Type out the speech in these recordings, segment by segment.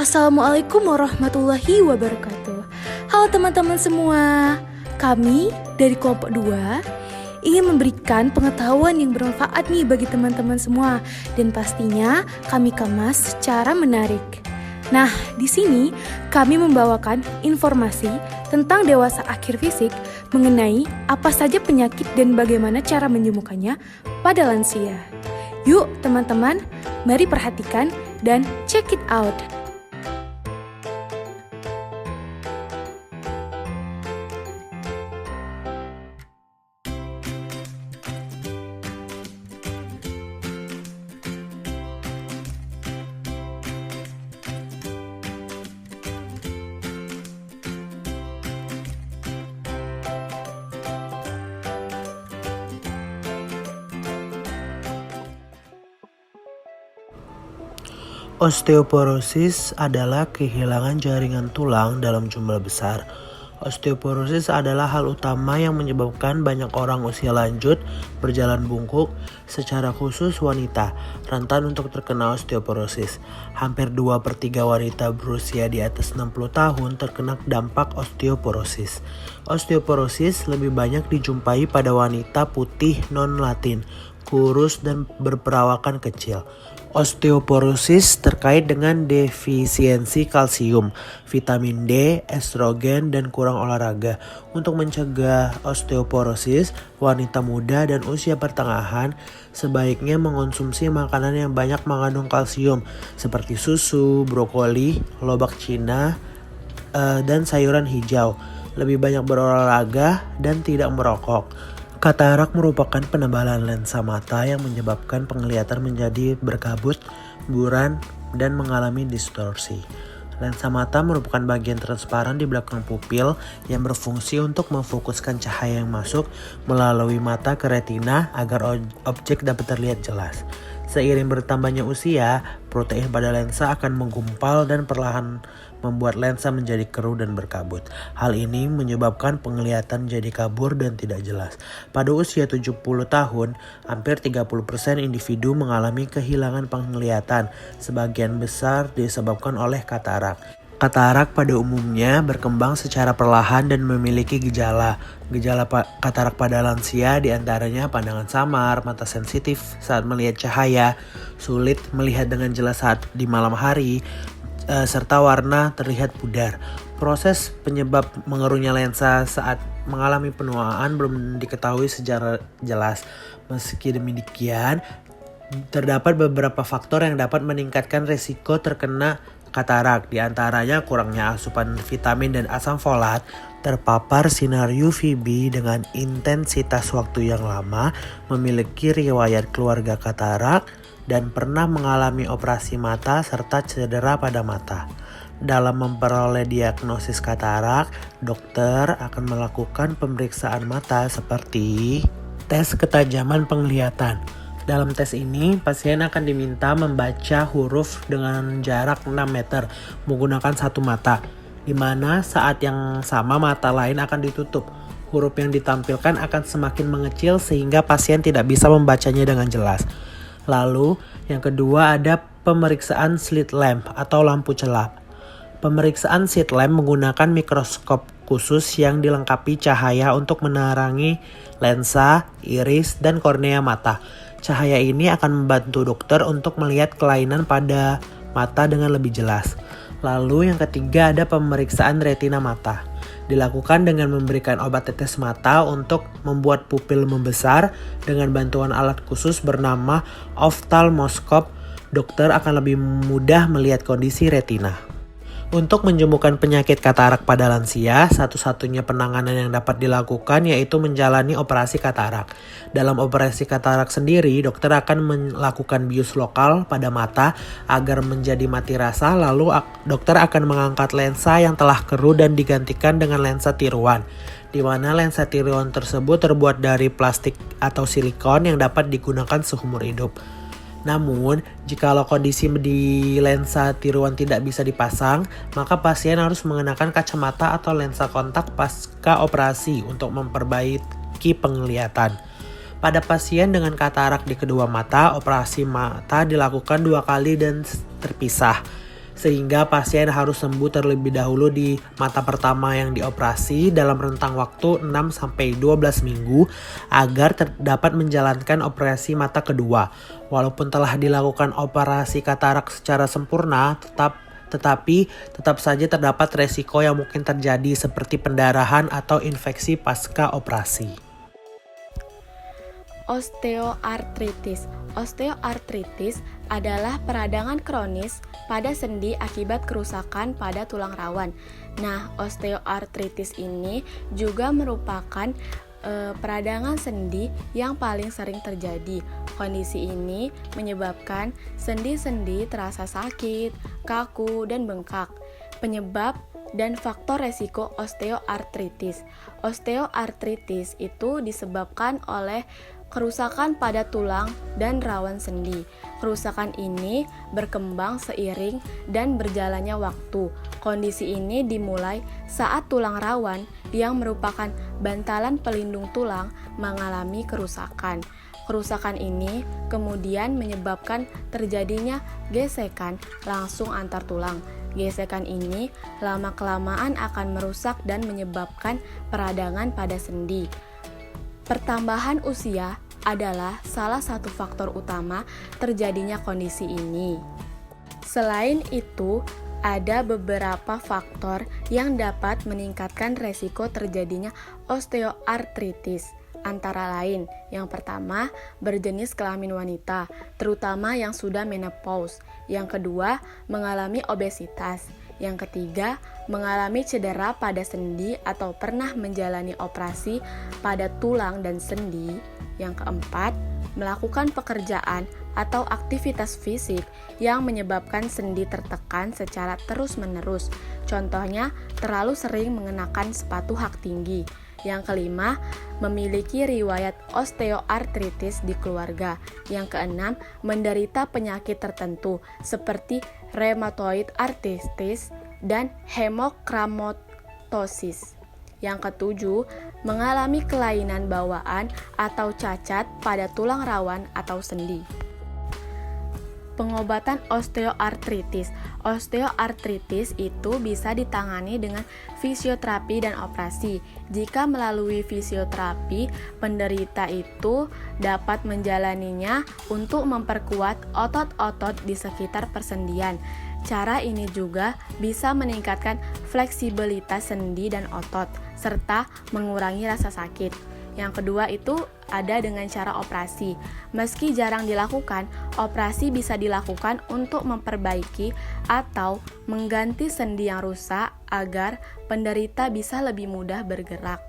Assalamualaikum warahmatullahi wabarakatuh. Halo teman-teman semua, kami dari kelompok 2 ingin memberikan pengetahuan yang bermanfaat nih bagi teman-teman semua. Dan pastinya kami kemas secara menarik. Nah, di sini kami membawakan informasi tentang dewasa akhir fisik mengenai apa saja penyakit dan bagaimana cara menyembuhkannya pada lansia. Yuk teman-teman, mari perhatikan dan check it out. Osteoporosis adalah kehilangan jaringan tulang dalam jumlah besar. Osteoporosis adalah hal utama yang menyebabkan banyak orang usia lanjut berjalan bungkuk, secara khusus wanita, rentan untuk terkena osteoporosis. Hampir 2/3 wanita berusia di atas 60 tahun terkena dampak osteoporosis. Osteoporosis lebih banyak dijumpai pada wanita putih non-Latin, kurus dan berperawakan kecil. Osteoporosis terkait dengan defisiensi kalsium, vitamin D, estrogen, dan kurang olahraga. Untuk mencegah osteoporosis, wanita muda dan usia pertengahan sebaiknya mengonsumsi makanan yang banyak mengandung kalsium seperti susu, brokoli, lobak Cina, dan sayuran hijau. Lebih banyak berolahraga dan tidak merokok. Katarak merupakan penebalan lensa mata yang menyebabkan penglihatan menjadi berkabut, buram, dan mengalami distorsi. Lensa mata merupakan bagian transparan di belakang pupil yang berfungsi untuk memfokuskan cahaya yang masuk melalui mata ke retina agar objek dapat terlihat jelas. Seiring bertambahnya usia, protein pada lensa akan menggumpal dan perlahan membuat lensa menjadi keruh dan berkabut. Hal ini menyebabkan penglihatan jadi kabur dan tidak jelas. Pada usia 70 tahun, hampir 30% individu mengalami kehilangan penglihatan, sebagian besar disebabkan oleh katarak. Katarak pada umumnya berkembang secara perlahan dan memiliki gejala. Gejala katarak pada lansia diantaranya pandangan samar, mata sensitif saat melihat cahaya, sulit melihat dengan jelas saat di malam hari, serta warna terlihat pudar. Proses penyebab mengeruhnya lensa saat mengalami penuaan belum diketahui secara jelas. Meski demikian, terdapat beberapa faktor yang dapat meningkatkan risiko terkena katarak, di antaranya kurangnya asupan vitamin dan asam folat, terpapar sinar UVB dengan intensitas waktu yang lama, memiliki riwayat keluarga katarak, dan pernah mengalami operasi mata serta cedera pada mata. Dalam memperoleh diagnosis katarak, dokter akan melakukan pemeriksaan mata seperti tes ketajaman penglihatan. Dalam tes ini, pasien akan diminta membaca huruf dengan jarak 6 meter menggunakan satu mata, di mana saat yang sama mata lain akan ditutup. Huruf yang ditampilkan akan semakin mengecil sehingga pasien tidak bisa membacanya dengan jelas. Lalu, yang kedua ada pemeriksaan slit lamp atau lampu celap. Pemeriksaan slit lamp menggunakan mikroskop khusus yang dilengkapi cahaya untuk menerangi lensa, iris, dan kornea mata. Cahaya ini akan membantu dokter untuk melihat kelainan pada mata dengan lebih jelas. Lalu yang ketiga ada pemeriksaan retina mata. Dilakukan dengan memberikan obat tetes mata untuk membuat pupil membesar dengan bantuan alat khusus bernama oftalmoskop. Dokter akan lebih mudah melihat kondisi retina. Untuk menyembuhkan penyakit katarak pada lansia, satu-satunya penanganan yang dapat dilakukan yaitu menjalani operasi katarak. Dalam operasi katarak sendiri, dokter akan melakukan bius lokal pada mata agar menjadi mati rasa, lalu dokter akan mengangkat lensa yang telah keruh dan digantikan dengan lensa tiruan, di mana lensa tiruan tersebut terbuat dari plastik atau silikon yang dapat digunakan seumur hidup. Namun, jikalau kondisi di lensa tiruan tidak bisa dipasang, maka pasien harus mengenakan kacamata atau lensa kontak pasca operasi untuk memperbaiki penglihatan. Pada pasien dengan katarak di kedua mata, operasi mata dilakukan 2 kali dan terpisah. sehingga pasien harus sembuh terlebih dahulu di mata pertama yang dioperasi dalam rentang waktu 6-12 minggu agar dapat menjalankan operasi mata kedua. Walaupun telah dilakukan operasi katarak secara sempurna, tetapi tetap saja terdapat resiko yang mungkin terjadi seperti pendarahan atau infeksi pasca operasi. Osteoartritis. Osteoartritis adalah peradangan kronis pada sendi akibat kerusakan pada tulang rawan. Nah, osteoartritis ini juga merupakan peradangan sendi yang paling sering terjadi. Kondisi ini menyebabkan sendi-sendi terasa sakit, kaku, dan bengkak. Penyebab dan faktor resiko osteoartritis. Osteoartritis itu disebabkan oleh kerusakan pada tulang dan rawan sendi. Kerusakan ini berkembang seiring dan berjalannya waktu. Kondisi ini dimulai saat tulang rawan yang merupakan bantalan pelindung tulang mengalami kerusakan. Kerusakan ini kemudian menyebabkan terjadinya gesekan langsung antar tulang. Gesekan ini lama-kelamaan akan merusak dan menyebabkan peradangan pada sendi. Pertambahan usia adalah salah satu faktor utama terjadinya kondisi ini. Selain itu, ada beberapa faktor yang dapat meningkatkan resiko terjadinya osteoartritis. Antara lain, yang pertama, berjenis kelamin wanita, terutama yang sudah menopause. Yang kedua, mengalami obesitas. Yang ketiga, mengalami cedera pada sendi atau pernah menjalani operasi pada tulang dan sendi. Yang keempat, melakukan pekerjaan atau aktivitas fisik yang menyebabkan sendi tertekan secara terus-menerus. Contohnya, terlalu sering mengenakan sepatu hak tinggi. Yang kelima, memiliki riwayat osteoartritis di keluarga. Yang keenam, menderita penyakit tertentu seperti rheumatoid arthritis dan hemochromatosis. Yang ketujuh, mengalami kelainan bawaan atau cacat pada tulang rawan atau sendi. Pengobatan osteoartritis. Osteoartritis itu bisa ditangani dengan fisioterapi dan operasi. Jika melalui fisioterapi, penderita itu dapat menjalaninya untuk memperkuat otot-otot di sekitar persendian. Cara ini juga bisa meningkatkan fleksibilitas sendi dan otot, serta mengurangi rasa sakit. Yang kedua itu ada dengan cara operasi. Meski jarang dilakukan, operasi bisa dilakukan untuk memperbaiki atau mengganti sendi yang rusak agar penderita bisa lebih mudah bergerak.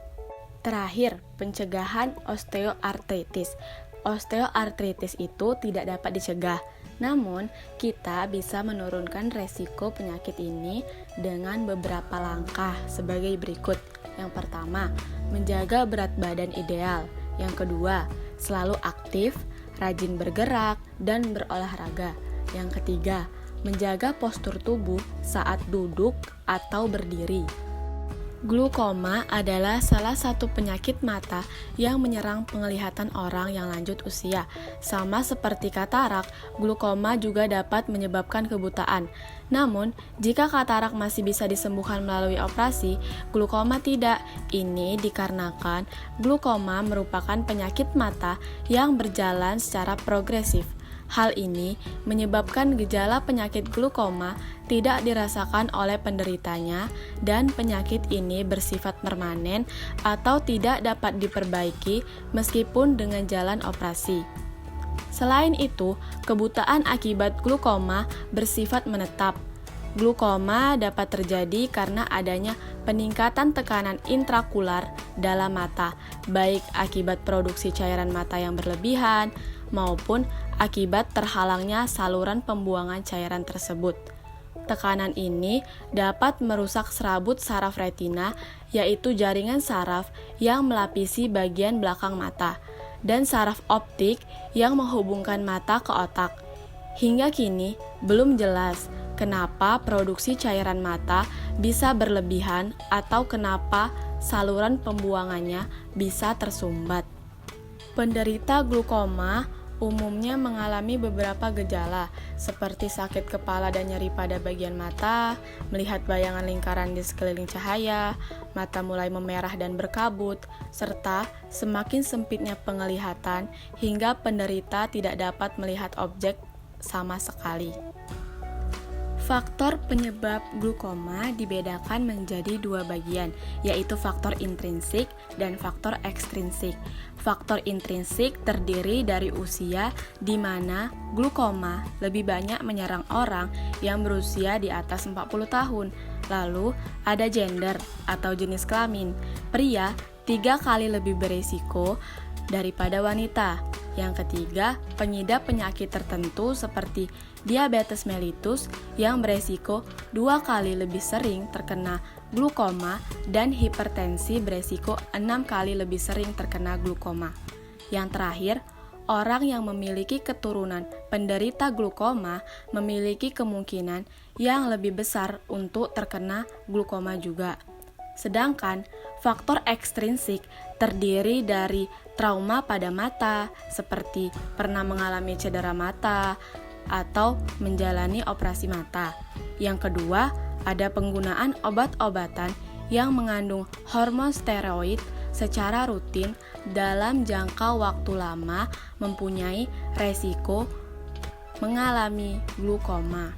Terakhir, pencegahan osteoartritis. Osteoartritis itu tidak dapat dicegah, namun kita bisa menurunkan resiko penyakit ini dengan beberapa langkah sebagai berikut. Yang pertama, menjaga berat badan ideal. Yang kedua, selalu aktif, rajin bergerak, dan berolahraga. Yang ketiga, menjaga postur tubuh saat duduk atau berdiri. Glaukoma adalah salah satu penyakit mata yang menyerang penglihatan orang yang lanjut usia. Sama seperti katarak, glaukoma juga dapat menyebabkan kebutaan. Namun, jika katarak masih bisa disembuhkan melalui operasi, glaukoma tidak. Ini dikarenakan glaukoma merupakan penyakit mata yang berjalan secara progresif. Hal ini menyebabkan gejala penyakit glaukoma tidak dirasakan oleh penderitanya dan penyakit ini bersifat permanen atau tidak dapat diperbaiki meskipun dengan jalan operasi. Selain itu, kebutaan akibat glaukoma bersifat menetap. Glaukoma dapat terjadi karena adanya peningkatan tekanan intraokular dalam mata, baik akibat produksi cairan mata yang berlebihan maupun akibat terhalangnya saluran pembuangan cairan tersebut. Tekanan ini dapat merusak serabut saraf retina, yaitu jaringan saraf yang melapisi bagian belakang mata, dan saraf optik yang menghubungkan mata ke otak. Hingga kini, belum jelas kenapa produksi cairan mata bisa berlebihan atau kenapa saluran pembuangannya bisa tersumbat. Penderita glaukoma umumnya mengalami beberapa gejala seperti sakit kepala dan nyeri pada bagian mata, melihat bayangan lingkaran di sekeliling cahaya, mata mulai memerah dan berkabut, serta semakin sempitnya penglihatan hingga penderita tidak dapat melihat objek sama sekali. Faktor penyebab glukoma dibedakan menjadi dua bagian, yaitu faktor intrinsik dan faktor ekstrinsik. Faktor intrinsik terdiri dari usia, di mana glukoma lebih banyak menyerang orang yang berusia di atas 40 tahun. Lalu, ada gender atau jenis kelamin. Pria 3 kali lebih berisiko daripada wanita. Yang ketiga, pengidap penyakit tertentu seperti diabetes mellitus yang beresiko 2 kali lebih sering terkena glukoma dan hipertensi beresiko 6 kali lebih sering terkena glukoma. Yang terakhir, orang yang memiliki keturunan penderita glukoma memiliki kemungkinan yang lebih besar untuk terkena glukoma juga. Sedangkan faktor ekstrinsik terdiri dari trauma pada mata, seperti pernah mengalami cedera mata atau menjalani operasi mata. Yang kedua, ada penggunaan obat-obatan yang mengandung hormon steroid secara rutin dalam jangka waktu lama mempunyai resiko mengalami glukoma.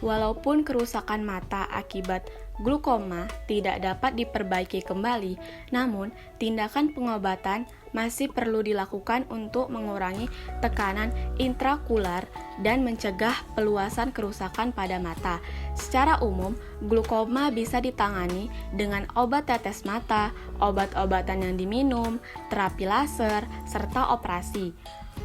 Walaupun kerusakan mata akibat glukoma tidak dapat diperbaiki kembali, namun tindakan pengobatan masih perlu dilakukan untuk mengurangi tekanan intraokular dan mencegah peluasan kerusakan pada mata. Secara umum, glukoma bisa ditangani dengan obat tetes mata, obat-obatan yang diminum, terapi laser, serta operasi.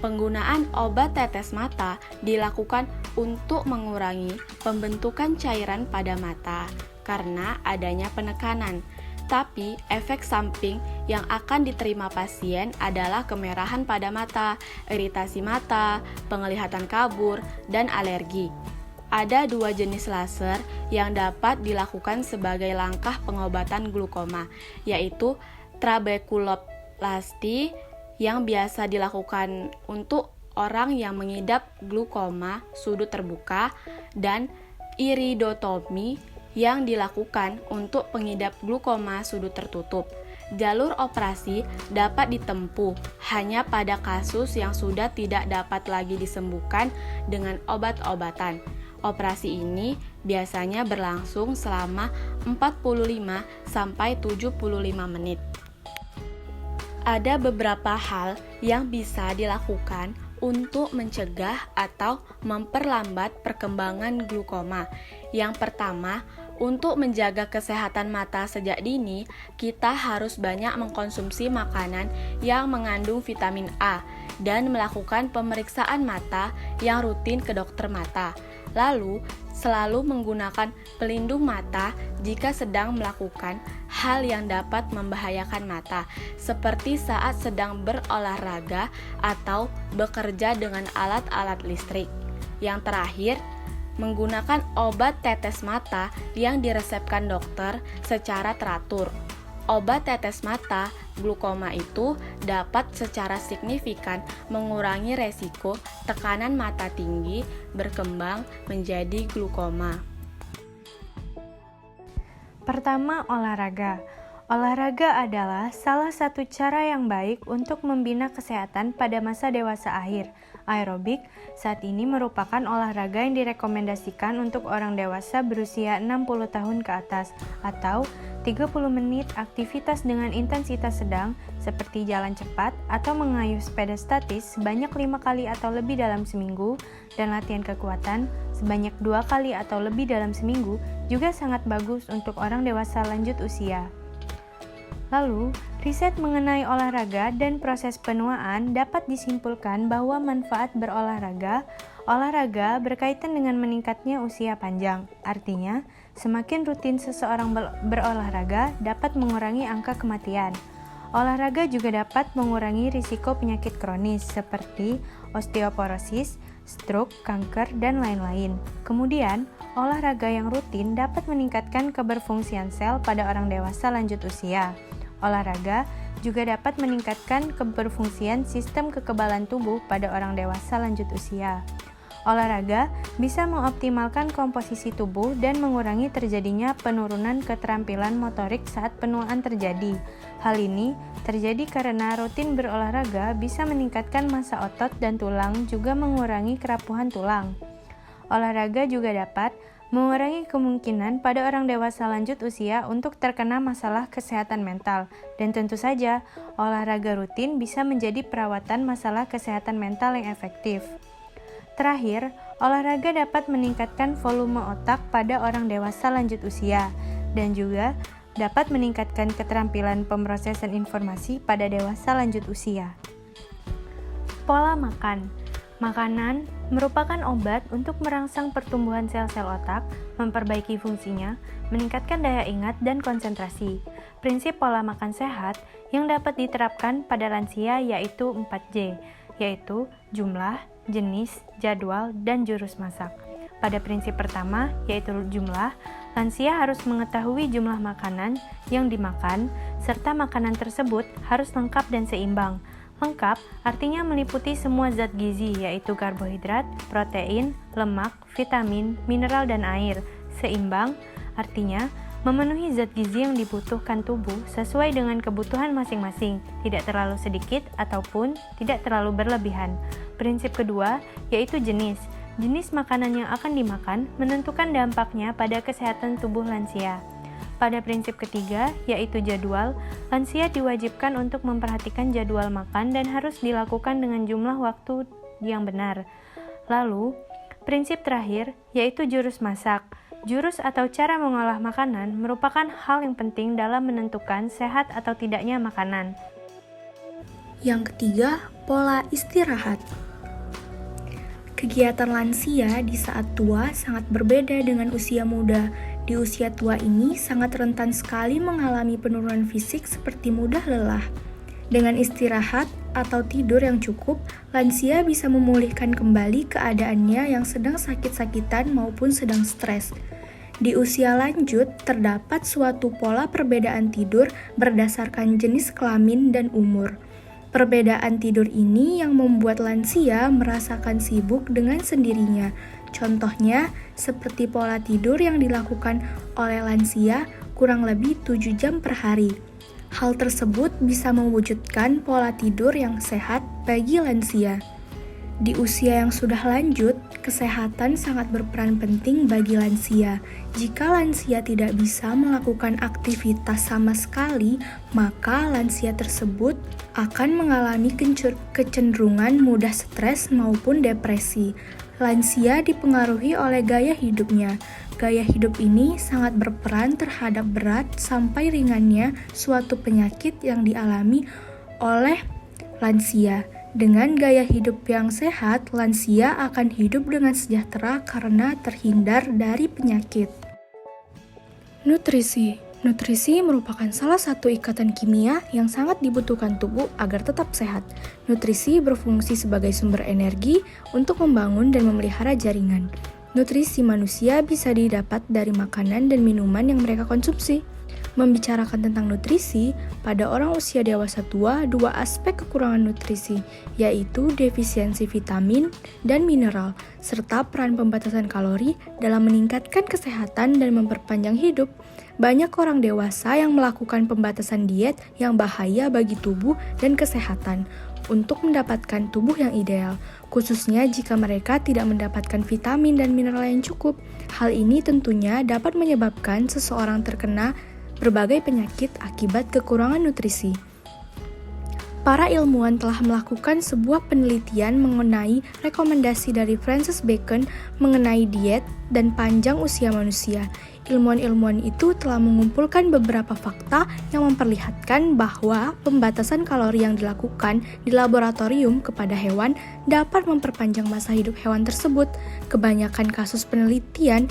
Penggunaan obat tetes mata dilakukan untuk mengurangi pembentukan cairan pada mata karena adanya penekanan. Tapi, efek samping yang akan diterima pasien adalah kemerahan pada mata, iritasi mata, penglihatan kabur, dan alergi. Ada 2 jenis laser yang dapat dilakukan sebagai langkah pengobatan glukoma, yaitu trabekuloplasti yang biasa dilakukan untuk orang yang mengidap glukoma sudut terbuka dan iridotomi yang dilakukan untuk pengidap glukoma sudut tertutup. Jalur operasi dapat ditempuh hanya pada kasus yang sudah tidak dapat lagi disembuhkan dengan obat-obatan. Operasi ini biasanya berlangsung selama 45-75 menit. Ada beberapa hal yang bisa dilakukan untuk mencegah atau memperlambat perkembangan glukoma. Yang pertama, untuk menjaga kesehatan mata sejak dini, kita harus banyak mengkonsumsi makanan yang mengandung vitamin A dan melakukan pemeriksaan mata yang rutin ke dokter mata. Lalu, selalu menggunakan pelindung mata jika sedang melakukan hal yang dapat membahayakan mata, seperti saat sedang berolahraga atau bekerja dengan alat-alat listrik. Yang terakhir, menggunakan obat tetes mata yang diresepkan dokter secara teratur. Obat tetes mata glukoma itu dapat secara signifikan mengurangi resiko tekanan mata tinggi berkembang menjadi glukoma. Pertama, olahraga. Olahraga adalah salah satu cara yang baik untuk membina kesehatan pada masa dewasa akhir. Aerobik saat ini merupakan olahraga yang direkomendasikan untuk orang dewasa berusia 60 tahun ke atas atau 30 menit aktivitas dengan intensitas sedang seperti jalan cepat atau mengayuh sepeda statis sebanyak 5 kali atau lebih dalam seminggu dan latihan kekuatan sebanyak 2 kali atau lebih dalam seminggu juga sangat bagus untuk orang dewasa lanjut usia. Lalu, riset mengenai olahraga dan proses penuaan dapat disimpulkan bahwa manfaat olahraga berkaitan dengan meningkatnya usia panjang. Artinya, semakin rutin seseorang berolahraga dapat mengurangi angka kematian. Olahraga juga dapat mengurangi risiko penyakit kronis seperti osteoporosis, stroke, kanker, dan lain-lain. Kemudian, olahraga yang rutin dapat meningkatkan keberfungsian sel pada orang dewasa lanjut usia. Olahraga juga dapat meningkatkan keberfungsian sistem kekebalan tubuh pada orang dewasa lanjut usia. Olahraga bisa mengoptimalkan komposisi tubuh dan mengurangi terjadinya penurunan keterampilan motorik saat penuaan terjadi. Hal ini terjadi karena rutin berolahraga bisa meningkatkan massa otot dan tulang, juga mengurangi kerapuhan tulang. Olahraga juga dapat mengurangi kemungkinan pada orang dewasa lanjut usia untuk terkena masalah kesehatan mental, dan tentu saja olahraga rutin bisa menjadi perawatan masalah kesehatan mental yang efektif. Terakhir, olahraga dapat meningkatkan volume otak pada orang dewasa lanjut usia dan juga dapat meningkatkan keterampilan pemrosesan informasi pada dewasa lanjut usia. Pola makan. Makanan merupakan obat untuk merangsang pertumbuhan sel-sel otak, memperbaiki fungsinya, meningkatkan daya ingat dan konsentrasi. Prinsip pola makan sehat yang dapat diterapkan pada lansia yaitu 4J, yaitu jumlah, jenis, jadwal, dan jurus masak. Pada prinsip pertama, yaitu jumlah, lansia harus mengetahui jumlah makanan yang dimakan, serta makanan tersebut harus lengkap dan seimbang. Lengkap artinya meliputi semua zat gizi, yaitu karbohidrat, protein, lemak, vitamin, mineral, dan air. Seimbang artinya memenuhi zat gizi yang dibutuhkan tubuh sesuai dengan kebutuhan masing-masing, tidak terlalu sedikit ataupun tidak terlalu berlebihan. Prinsip kedua yaitu jenis. Jenis makanan yang akan dimakan menentukan dampaknya pada kesehatan tubuh lansia. Pada prinsip ketiga yaitu jadwal, lansia diwajibkan untuk memperhatikan jadwal makan dan harus dilakukan dengan jumlah waktu yang benar. Lalu, prinsip terakhir yaitu jurus masak. Jurus atau cara mengolah makanan merupakan hal yang penting dalam menentukan sehat atau tidaknya makanan. Yang ketiga, pola istirahat. Kegiatan lansia di saat tua sangat berbeda dengan usia muda. Di usia tua ini sangat rentan sekali mengalami penurunan fisik seperti mudah lelah. Dengan istirahat atau tidur yang cukup, lansia bisa memulihkan kembali keadaannya yang sedang sakit-sakitan maupun sedang stres. Di usia lanjut, terdapat suatu pola perbedaan tidur berdasarkan jenis kelamin dan umur. Perbedaan tidur ini yang membuat lansia merasakan sibuk dengan sendirinya. Contohnya, seperti pola tidur yang dilakukan oleh lansia kurang lebih 7 jam per hari. Hal tersebut bisa mewujudkan pola tidur yang sehat bagi lansia. Di usia yang sudah lanjut, kesehatan sangat berperan penting bagi lansia. Jika lansia tidak bisa melakukan aktivitas sama sekali, maka lansia tersebut akan mengalami kecenderungan mudah stres maupun depresi. Lansia dipengaruhi oleh gaya hidupnya. Gaya hidup ini sangat berperan terhadap berat sampai ringannya suatu penyakit yang dialami oleh lansia. Dengan gaya hidup yang sehat, lansia akan hidup dengan sejahtera karena terhindar dari penyakit. Nutrisi. Nutrisi merupakan salah satu ikatan kimia yang sangat dibutuhkan tubuh agar tetap sehat. Nutrisi berfungsi sebagai sumber energi untuk membangun dan memelihara jaringan. Nutrisi manusia bisa didapat dari makanan dan minuman yang mereka konsumsi. Membicarakan tentang nutrisi, pada orang usia dewasa tua, dua aspek kekurangan nutrisi, yaitu defisiensi vitamin dan mineral, serta peran pembatasan kalori dalam meningkatkan kesehatan dan memperpanjang hidup. Banyak orang dewasa yang melakukan pembatasan diet yang bahaya bagi tubuh dan kesehatan untuk mendapatkan tubuh yang ideal, khususnya jika mereka tidak mendapatkan vitamin dan mineral yang cukup. Hal ini tentunya dapat menyebabkan seseorang terkena berbagai penyakit akibat kekurangan nutrisi. Para ilmuwan telah melakukan sebuah penelitian mengenai rekomendasi dari Francis Bacon mengenai diet dan panjang usia manusia. Ilmuwan-ilmuwan itu telah mengumpulkan beberapa fakta yang memperlihatkan bahwa pembatasan kalori yang dilakukan di laboratorium kepada hewan dapat memperpanjang masa hidup hewan tersebut. Kebanyakan kasus penelitian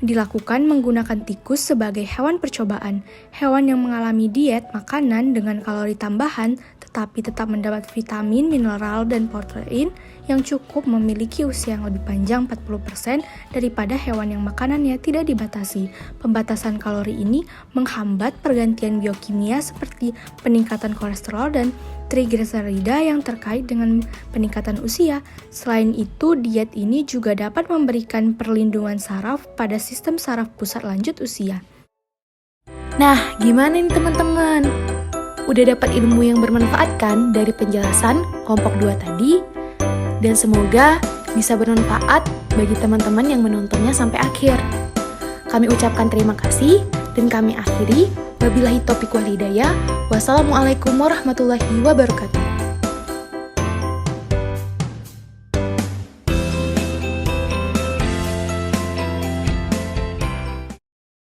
dilakukan menggunakan tikus sebagai hewan percobaan. Hewan yang mengalami diet makanan dengan kalori tambahan tetapi tetap mendapat vitamin, mineral, dan protein yang cukup memiliki usia yang lebih panjang 40% daripada hewan yang makanannya tidak dibatasi. Pembatasan kalori ini menghambat pergantian biokimia seperti peningkatan kolesterol dan trigliserida yang terkait dengan peningkatan usia. Selain itu, diet ini juga dapat memberikan perlindungan saraf pada sistem saraf pusat lanjut usia. Nah, gimana nih teman-teman? Udah dapat ilmu yang bermanfaat kan dari penjelasan kelompok 2 tadi? Dan semoga bisa bermanfaat bagi teman-teman yang menontonnya sampai akhir. Kami ucapkan terima kasih dan kami akhiri. Wabillahi taufiq wal hidayah. Wassalamualaikum warahmatullahi wabarakatuh.